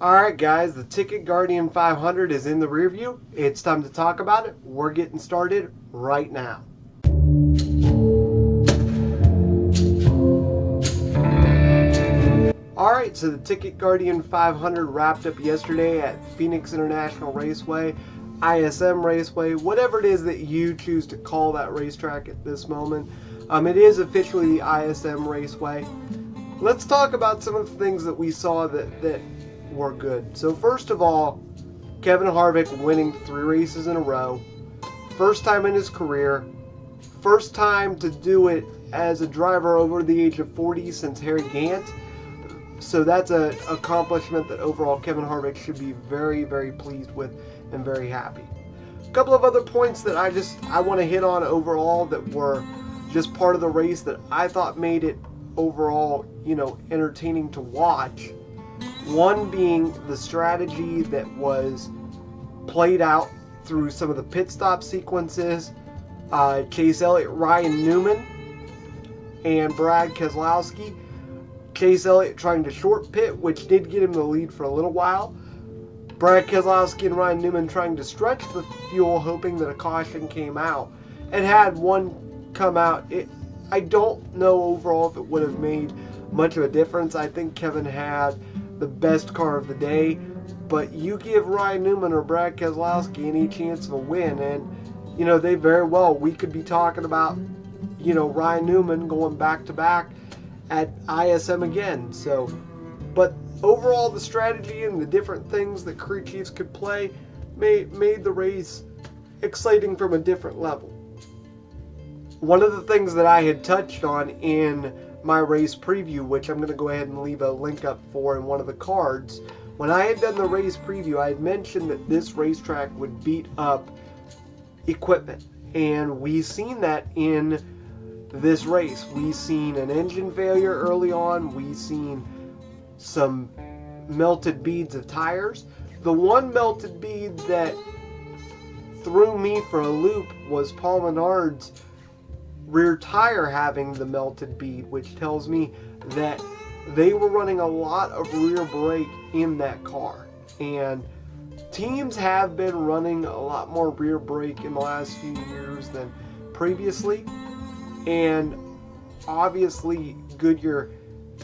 Alright guys, the TicketGuardian 500 is in the rear view. It's time to talk about it. We're getting started right now. Alright, so the TicketGuardian 500 wrapped up yesterday at Phoenix International Raceway, ISM Raceway, whatever it is that you choose to call that racetrack at this moment. It is officially the ISM Raceway. Let's talk about some of the things that we saw that were good. So first of all, Kevin Harvick winning 3 races in a row. First time in his career. First time to do it as a driver over the age of 40 since Harry Gant. So that's an accomplishment that overall Kevin Harvick should be very, very pleased with and very happy. A couple of other points that I want to hit on overall that were just part of the race that I thought made it overall, entertaining to watch. One being the strategy that was played out through some of the pit stop sequences. Chase Elliott, Ryan Newman, and Brad Keselowski. Chase Elliott trying to short pit, which did get him the lead for a little while. Brad Keselowski and Ryan Newman trying to stretch the fuel, hoping that a caution came out. It had one come out. I don't know overall if it would have made much of a difference. I think Kevin had the best car of the day, but you give Ryan Newman or Brad Keselowski any chance of a win, and they very well, we could be talking about Ryan Newman going back to back at ISM again. So, but overall the strategy and the different things that crew chiefs could play made the race exciting from a different level. One of the things that I had touched on in my race preview, which I'm going to go ahead and leave a link up for in one of the cards. When I had done the race preview, I had mentioned that this racetrack would beat up equipment. And we've seen that in this race. We've seen an engine failure early on. We've seen some melted beads of tires. The one melted bead that threw me for a loop was Paul Menard's rear tire having the melted bead, which tells me that they were running a lot of rear brake in that car. And teams have been running a lot more rear brake in the last few years than previously. And obviously Goodyear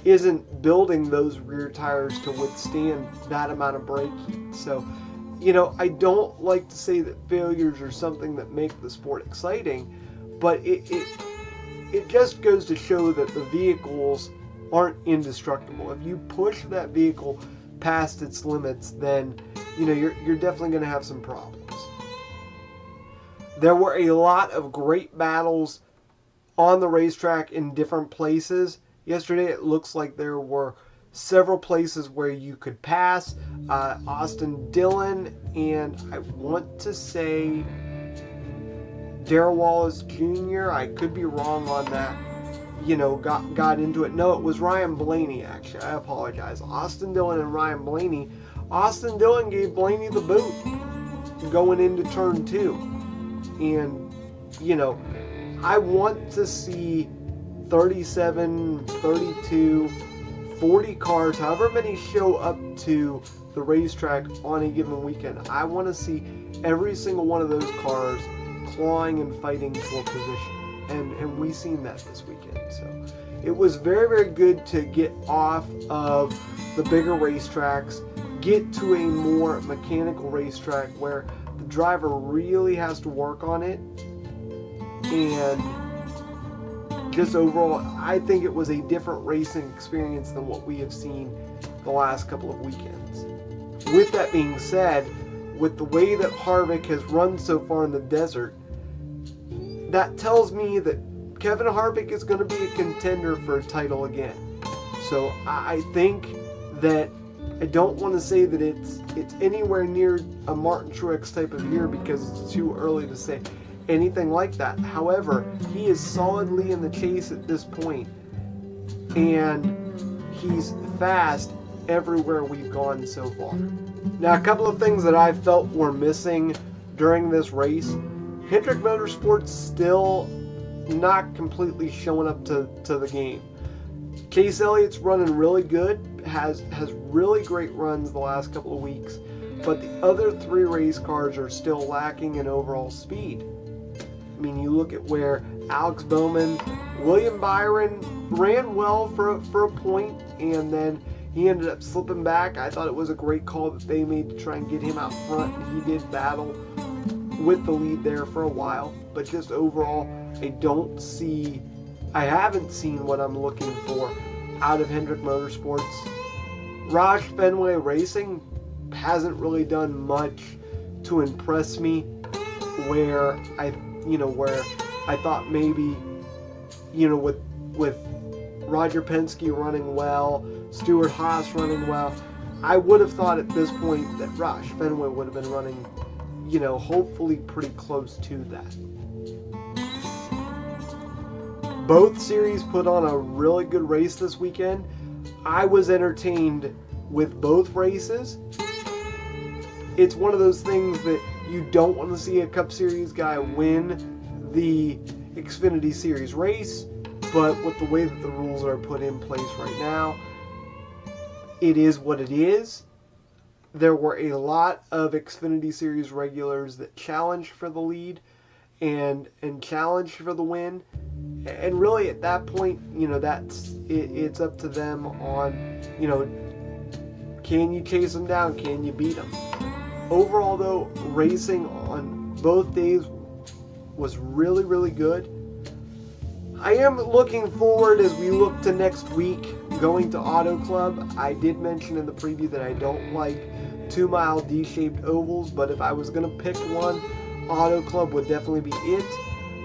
isn't building those rear tires to withstand that amount of brake heat. So, I don't like to say that failures are something that make the sport exciting, but it just goes to show that the vehicles aren't indestructible. If you push that vehicle past its limits, then you're definitely going to have some problems. There were a lot of great battles on the racetrack in different places. Yesterday it looks like there were several places where you could pass. Austin Dillon and I want to say Darrell Wallace Jr., I could be wrong on that, got into it. No, it was Ryan Blaney, actually. I apologize. Austin Dillon and Ryan Blaney. Austin Dillon gave Blaney the boot going into turn 2. And, I want to see 37, 32, 40 cars, however many show up to the racetrack on a given weekend. I want to see every single one of those cars clawing and fighting for position, and we've seen that this weekend. So it was very, very good to get off of the bigger racetracks, get to a more mechanical racetrack where the driver really has to work on it. And just overall, I think it was a different racing experience than what we have seen the last couple of weekends. With that being said, with the way that Harvick has run so far in the desert, that tells me that Kevin Harvick is going to be a contender for a title again. So I think that I don't want to say that it's anywhere near a Martin Truex type of year because it's too early to say anything like that. However, he is solidly in the chase at this point, and he's fast everywhere we've gone so far. Now, a couple of things that I felt were missing during this race. Hendrick Motorsports still not completely showing up to the game. Chase Elliott's running really good. has really great runs the last couple of weeks, but the other 3 race cars are still lacking in overall speed. I mean, you look at where Alex Bowman, William Byron ran well for a point, and then he ended up slipping back. I thought it was a great call that they made to try and get him out front, and he did battle with the lead there for a while. But just overall, I haven't seen what I'm looking for out of Hendrick Motorsports. Roush Fenway Racing hasn't really done much to impress me, where I thought maybe, with Roger Penske running well, Stuart Haas running well, I would have thought at this point that Roush Fenway would have been running, hopefully pretty close to that. Both series put on a really good race this weekend. I was entertained with both races. It's one of those things that you don't want to see a Cup Series guy win the Xfinity Series race, but with the way that the rules are put in place right now, it is what it is. There were a lot of Xfinity Series regulars that challenged for the lead and challenged for the win. And really at that point, it's up to them on, can you chase them down? Can you beat them? Overall though, racing on both days was really, really good. I am looking forward as we look to next week going to Auto Club. I did mention in the preview that I don't like 2-mile D-shaped ovals, but if I was going to pick one, Auto Club would definitely be it.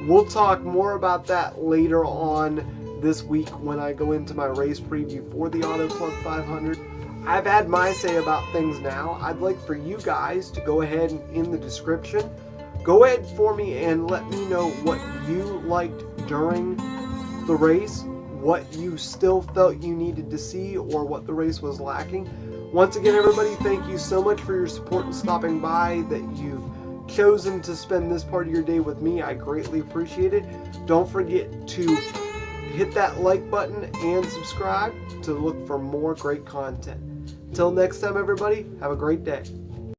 We'll talk more about that later on this week when I go into my race preview for the Auto Club 500. I've had my say about things now. I'd like for you guys to go ahead and in the description, go ahead for me and let me know what you liked during the race, what you still felt you needed to see, or what the race was lacking. Once again, everybody, thank you so much for your support and stopping by, that you've chosen to spend this part of your day with me. I greatly appreciate it. Don't forget to hit that like button and subscribe to look for more great content. Until next time, everybody, have a great day.